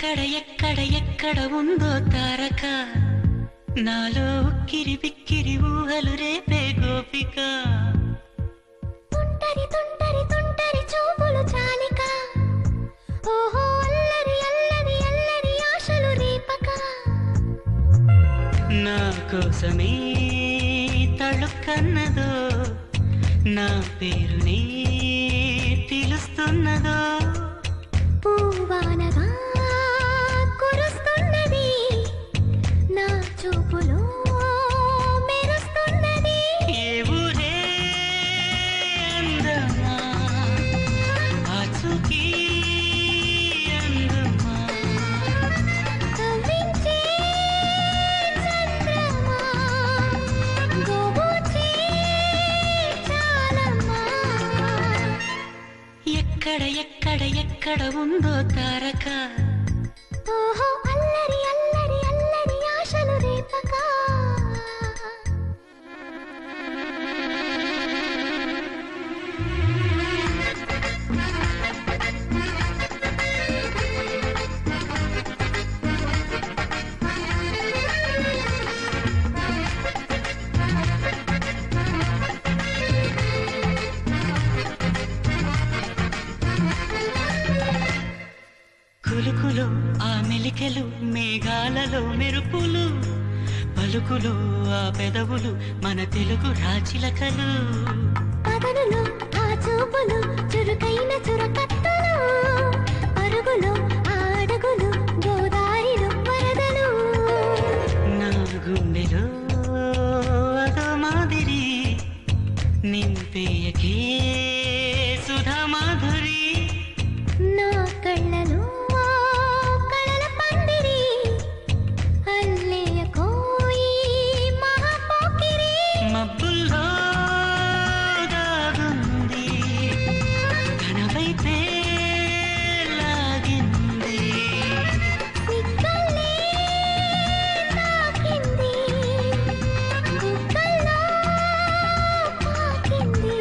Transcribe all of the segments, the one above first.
ఎక్కడ ఉందో తారక నాలో ఉక్కిరి బిక్కిరి ఊహలు రేపే గోపిక తుంటరి చూపులు చాలిక ఓహో అల్లరి అల్లరి అల్లరి ఆశలు రేపక నా కోసమే తళుక్కన్నదో నా పేరునే పిలుస్తున్నదో పూవానగా కురుస్తున్నది నా చూపులో మెరుస్తున్నది ఏ ఊరే అందమా ఆచూకీ అందమా కవ్వించే చంద్రమా గోబూచే చాలమ్మా ఎక్కడ ఉందో తారక ఓహో అల్లరి అల్లరి అల్లరి ఆశలు రేపక కులుకులు ఆ మెలికెలు మేఘాలలో మెరుపులు పలుకులు ఆ పెదవులు మన తెలుగు రాచిలకలు పదనులు ఆ చూపులు చురుకైన చురకత్తలు పరుగులు ఆ అడుగులు గోదారిలు వరదలు నా గుండెలో అదో మాదిరి నింపేయకే సుధా మాధురి నా కళ్ళలో కళల పందిరి అల్లేయ కోయి మహాపోకిరి మబ్బుల్లో దాగుంది కనవైతే లాగింది సిగ్గల్లే తాకింది బుగ్గల్లో పాకింది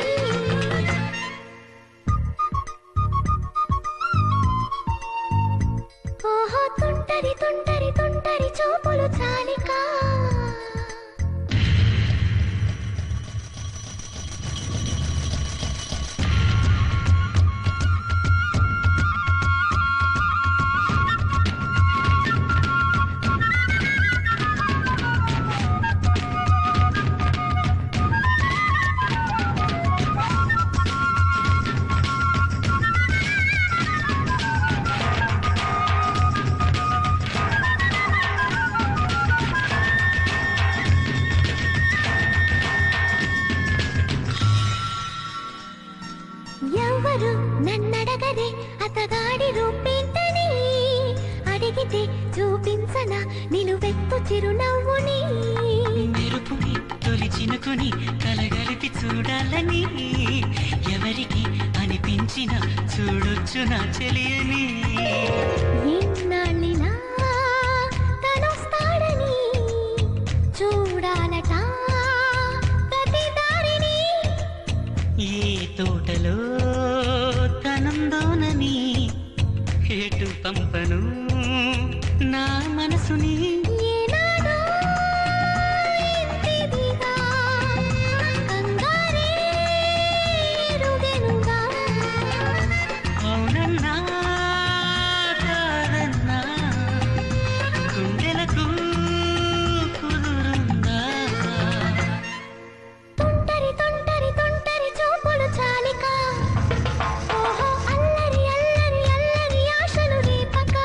ఓహో తుంటరి చూపులు చాలిక ఎవరు నన్నడగరే అతగాడి రూపేంటని అడిగితే చూపించనా నిలువెత్తు చిరునవ్వుని మెరుపుని తొలి చినుకుని కలగలిపి చూడాలని ఎవరికి అనిపించిన చూడొచ్చు నా చెలియని ఎన్నాళ్ళినా తనొస్తాడని చూడాలట ప్రతి దారిని ఏ తోటలో తనందోనని ఎటు పంపను నా మనసుని ఏనాడో ఇంతిదిగా కంగారే ఎరుగెనుగా అవునన్నా కాదన్నా గుండెలకు కుదురుందా తుంటరి చూపులు చాలిక ఓహో అల్లరి అల్లరి అల్లరి ఆశలు రేపక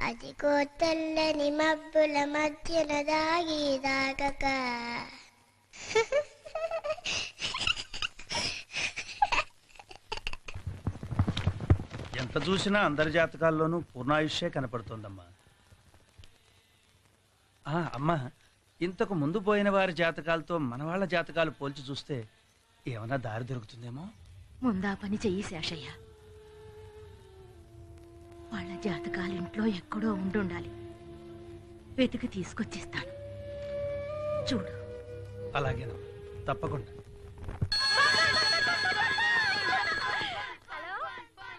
అదిగో తెల్లని మబ్బుల మధ్యన దాగి దాగక ఎంత చూసినా అందరి జాతకాల్లోనూ పూర్ణాయుష్యే కనపడుతోందమ్మా. అమ్మా, ఇంతకు ముందు పోయిన వారి జాతకాలతో మన వాళ్ళ జాతకాలు పోల్చి చూస్తే ఏమన్నా దారి దొరుకుతుందేమో. ముందా పని చెయ్యి శేషయ్య. వాళ్ళ జాతకాలు ఇంట్లో ఎక్కడో ఉండుండాలి. వెతికి తీసుకొచ్చిస్తాను, చూడు. అలాగేనమ్మా, తప్పకుండా.